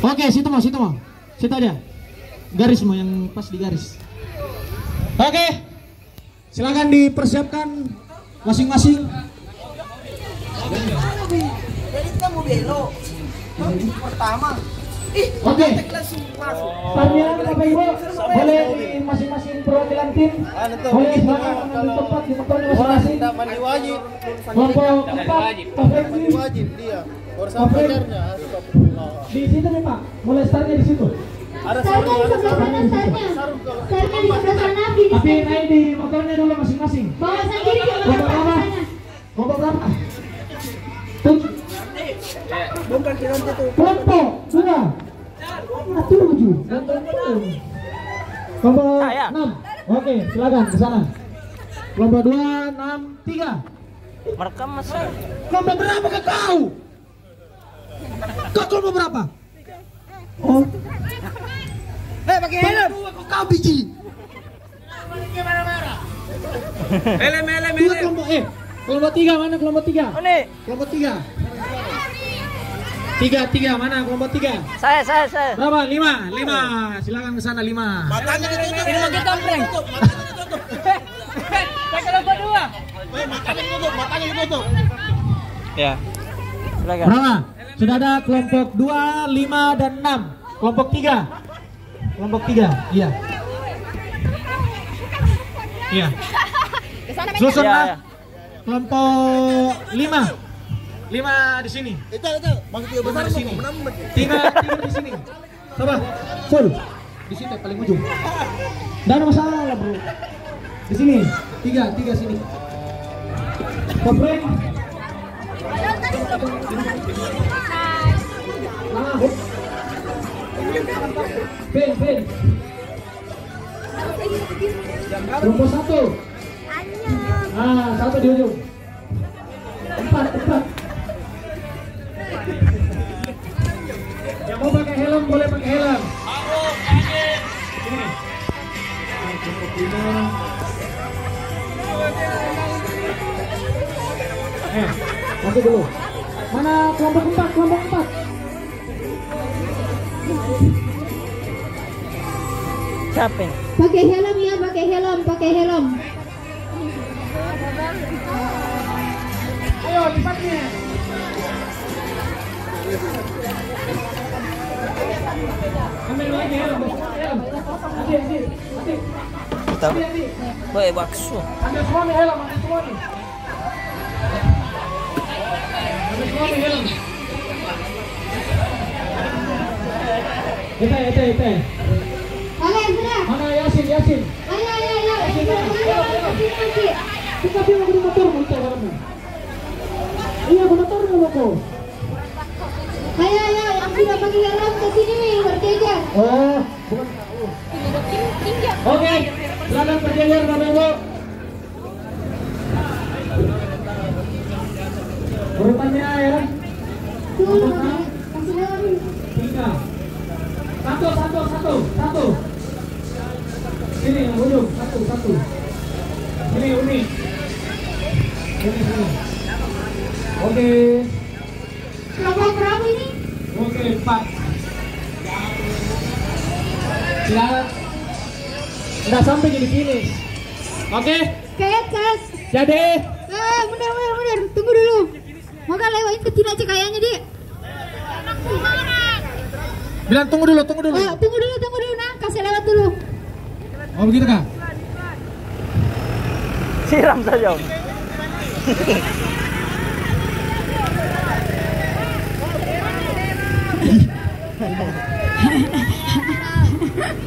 Oke, situ mau. Situ aja. Garis mau yang pas di garis. Oke. Silakan dipersiapkan masing-masing. Jadi kita mau belok. Pertama. Oke. Startnya Bapak Ibu boleh di masing-masing perwakilan tim. Boleh silakan mengambil tempat di motornya masing-masing. Mandi wajib. Kelompok 4 Mandi wajib dia. Bersama pacarnya. di situ nih Pak. Mulai startnya di situ. Ada Startnya di sebelah sana, startnya. Startnya di sebelah sana, Abi. Tapi naik di motornya dulu masing-masing. Bawa sendiri ke Kelompok belakang berapa? sana. Kelompok berapa? 7. Bukan kita tuh. Kelompok 2. 7. Kelompok 6. Oke, silakan ke sana. Kelompok 2, 6, 3. Merekam masih. Kelompok berapa ke kau? Kau kelompok berapa? Oh. Pakai helm. Kau biji. Helm. Dua kelompok kelompok 3 mana kelompok 3? Ini. Kelompok 3. 3 mana kelompok 3? Saya. Berapa? 5. Silakan ke sana 5. Matanya ditutup. Ini mau kita prank. Saya kelompok 2. Matanya ditutup. Ya. Silakan. Berapa? Sudah ada kelompok 2, 5 dan 6. Kelompok 3. Kelompok 3. Iya. Iya. Susun Ya. kelompok 5. 5 di sini. Itu. Masuk 3 besar Di sini. 6 menit. 3 di sini. Coba. Full. Di situ paling ujung. Enggak ada masalah lah, Bro. Di sini. 3 sini. Kopling. Ben. Kelompok 1. Satu di ujung. 4. Yang mau pakai helm boleh pakai helm. Sini. Masuk dulu. Mana kelompok 4? Siapa ini? Pakai helm ya, pakai helm. Ayo cepatnya. Ambil lagi helm. Hati. Kita. Woi, bakso. Ambil semua nih helm, ambil semua nih helm. Ite. Oke, sudah. Mana Yasin? Ayo. Masih. Kita mau ke motor mau caranya. Iya, ke motor mau kok. Ayo, yang sudah pakai helm ke sini berjajar. Oh, bukan. Oke, silakan berjajar Bapak Ibu. Urutannya ya. Dulu, kasih helm. 3. Satu. Sini yang ujung, satu. Sini Uni. Sini. Oke. Kelompok berapa ini? Oke, 4. Silakan. Udah sampai jadi finish. Oke. Kes. Jadi Bener. Tunggu dulu. Mau gak lewatin ke Tina Cekayanya, Dik? bilang tunggu dulu. Tunggu dulu, nah. Kasih lewat dulu. Oh begitu Kak? Siram saja. Om.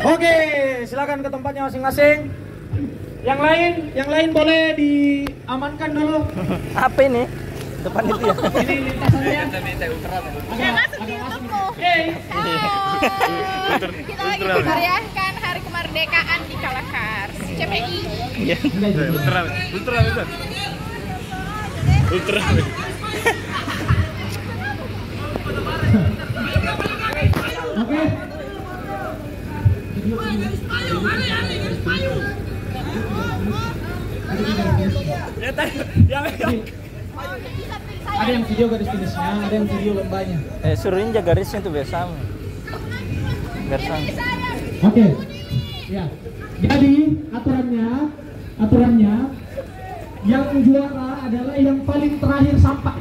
Oke, silakan ke tempatnya masing-masing. Yang lain boleh diamankan dulu. Apa ini? Depan itu ya. Ini lintasannya. Kita lagi merayakan Hari Kemerdekaan di Kalakar, CPI. Iya. Ultra. Oke. Ada yang video garis finishnya, ada yang video lombanya. Suruhin jaga garisnya tuh biasa. Biar sang. Oke. Ya. Jadi aturannya yang juara adalah yang paling terakhir sampai.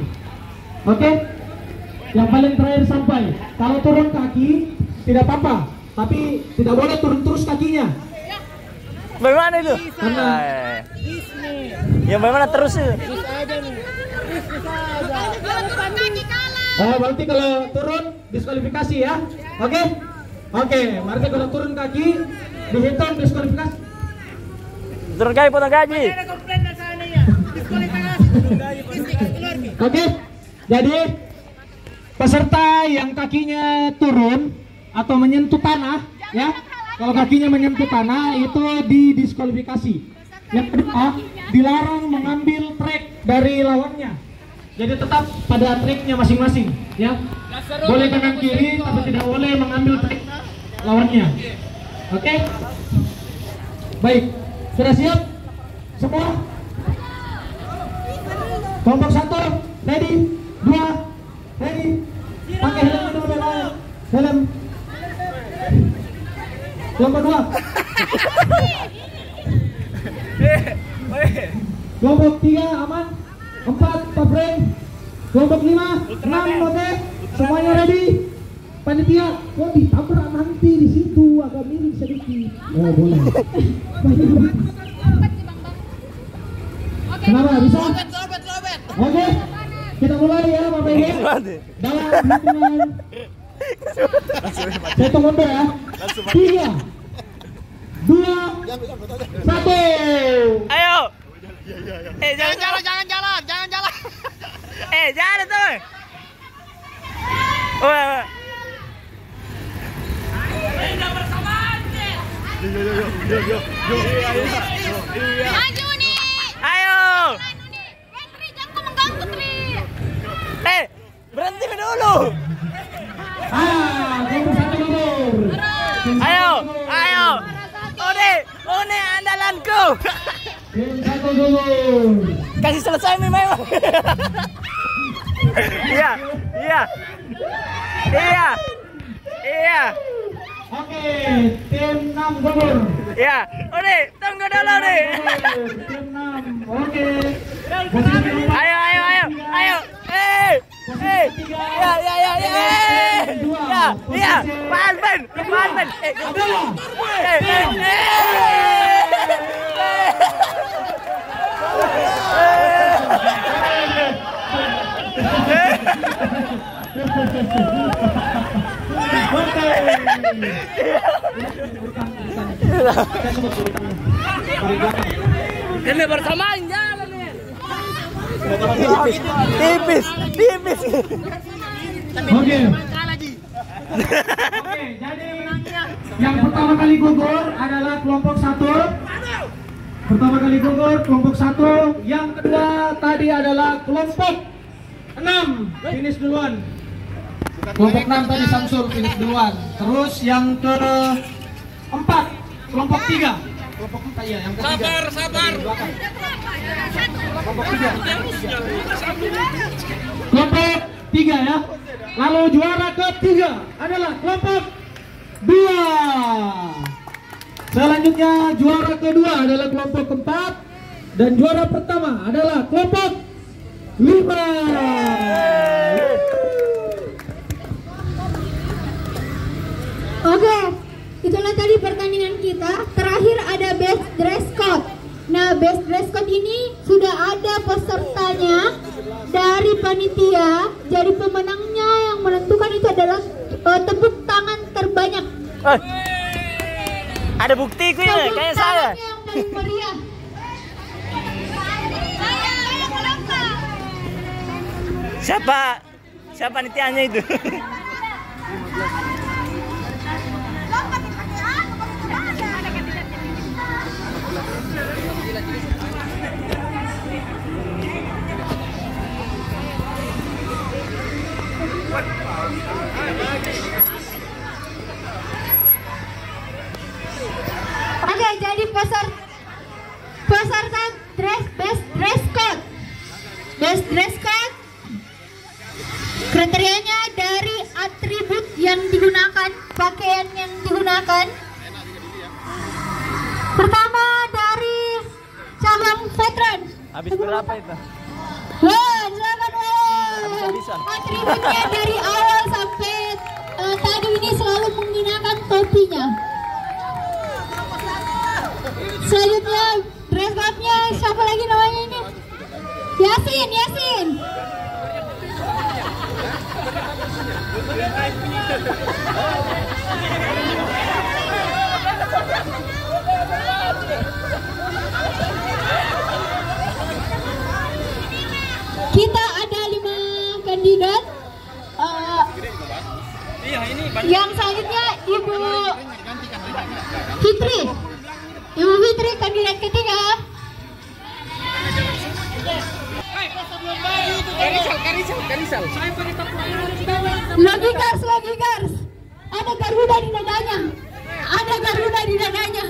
Oke? Yang paling terakhir sampai. Kalau turun kaki tidak apa-apa, tapi tidak boleh turun terus kakinya. Bagaimana itu? Karena yang bagaimana terus itu? oh, berarti kalau turun diskualifikasi ya. Oke? Oke, berarti kalau turun kaki dihitung diskualifikasi. Turun kaki potong gaji. Oke? Jadi peserta yang kakinya turun atau menyentuh tanah ya. Kalau kakinya menyentuh tanah itu didiskualifikasi. Yang kedua, dilarang mengambil trek dari lawannya. Jadi tetap pada treknya masing-masing ya. Boleh kanan kiri tapi tidak boleh mengambil trek lawannya. Oke? Baik, sudah siap semua? Kelompok 1 ready, 2 ready. Pakai helm dulu, helm. Kelompok 2. Kelompok 3 aman. 4 top rank. Kelompok 5 6 oke. Semuanya ready. Panitia, kok ditabrak nanti di situ agak miring sedikit. Oh, boleh. Kenapa bisa? Oke. Kita mulai ya, Bapak Ibu. Dalam hitungan saya hitung mundur ya. 3 2 1. Ayo. Jangan jalan. Jangan tuh. Oh. Maju nih. Ayo. Tri, jangan mengganggu Tri. Berhenti dulu. Kelompok 1 mundur. Ayo. One andalanku. Tim 1 mundur. Kasih selesai nih memang. Iya. Oke, tim 6 gugur. Iya. Ode, tunggu dulu nih. Tim 6. Oke. Ayo. Ya. Pan. Ini bersamaan jalan nih. Tipis. Oke, jadi yang pertama kali gugur adalah kelompok 1. Yang kedua tadi adalah kelompok 6 finish duluan. Kelompok 6 tadi Samsul finish duluan. Terus yang keempat kelompok 3. Kelompok 4 ya, yang ketiga. Sabar. Kelompok 3. Kelompok 3 ya. Lalu juara ketiga adalah kelompok 2. Selanjutnya juara kedua adalah kelompok keempat dan juara pertama adalah kelompok 5. Oke, itulah tadi pertandingan kita. Terakhir ada best dress code. Nah, best dress code ini sudah ada pesertanya dari panitia. Jadi pemenangnya yang menentukan itu adalah tepuk tangan terbanyak. Ada buktiku ini, kayak saya. Yang paling meriah. Siapa panitianya itu? Oke, jadi peserta best dress code. Best dress code kriterianya dari atribut yang digunakan, pakaian yang mengenakan. Pertama dari cabang veteran. Habis berapa itu? Wah, silakan wah. Habis-habisan. Atributnya dari awal sampai tadi ini selalu menggunakan topinya. Selanjutnya dress code-nya siapa lagi namanya ini? Yasin. Kita ada 5 kandidat. Yang selanjutnya Ibu Fitri. Ibu Fitri kandidat ketiga. Karisal. Logikers. Ada Garuda di dadanya.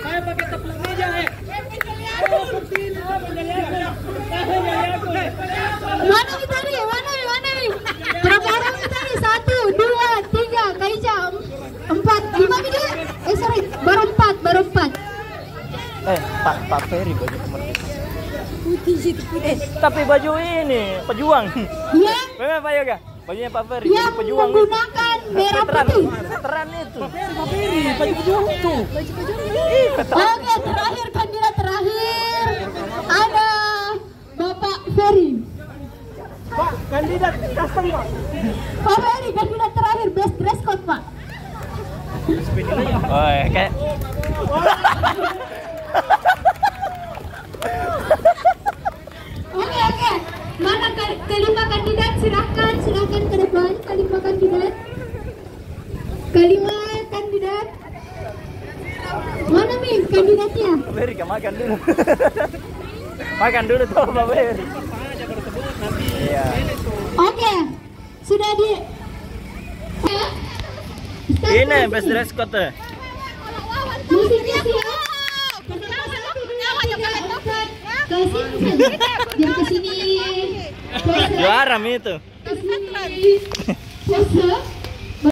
Saya pakai tepung meja, Mana nih? Berapa orang tadi? 1, 2, 3, Kaica 4, 5 video. Sorry, baru 4. Pak Ferry baju kemerdekaan. Tapi baju ini pejuang. Yang Memang Pak Yoga. Bajunya Pak Ferry yang jadi pejuang. menggunakan merah putih. Veteran itu. baju pejuang tuh. Oke, terakhir kandidat terakhir ada Bapak Ferry. Pak, kandidat custom, Pak. Pak Ferry kandidat terakhir best dress code, Pak. Oh, kayak Oke. Mana kelima kandidat? Silahkan ke depan. Kelima kandidat. Mana nih kandidatnya? Pak Ferry makan dulu. Makan dulu tuh Pak Ferry. Iya. Oke, sudah di. Ini best dress code. Musiknya siap. Jangan kesini. Juara itu. Kesini. Pose.